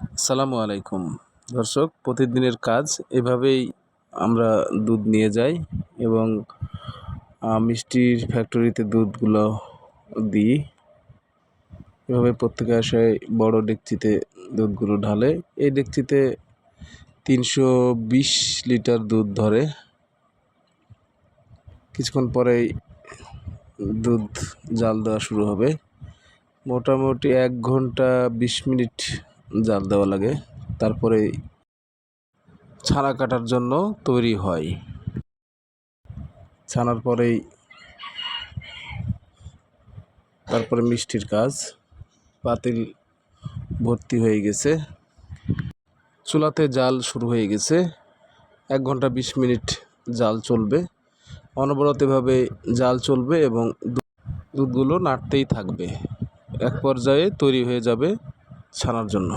আসসালামু আলাইকুম দর্শক, প্রতিদিনের কাজ এভাবেই আমরা দুধ নিয়ে যাই এবং মিষ্টির ফ্যাক্টরিতে দুধগুলো দিই। এভাবে প্রত্যেকে আসে বড় ডেকচিতে দুধগুলো ঢালে। এই ডেকচিতে 320 লিটার দুধ ধরে। কিছুক্ষণ পরেই দুধ জাল দেওয়া শুরু হবে। মোটামুটি 1 ঘন্টা 20 মিনিট জাল দেওয়া লাগে, তারপরে ছানা কাটার জন্য তৈরি হয়। ছানার পরেই তারপরে মিষ্টির কাজ। পাতিল ভর্তি হয়ে গেছে, চুলাতে জাল শুরু হয়ে গেছে। 1 ঘন্টা 20 মিনিট জাল চলবে, অনবরত এভাবে জাল চলবে এবং দুধগুলো নাড়তেই থাকবে। এক পর্যায়ে তৈরি হয়ে যাবে ছানার জন্য।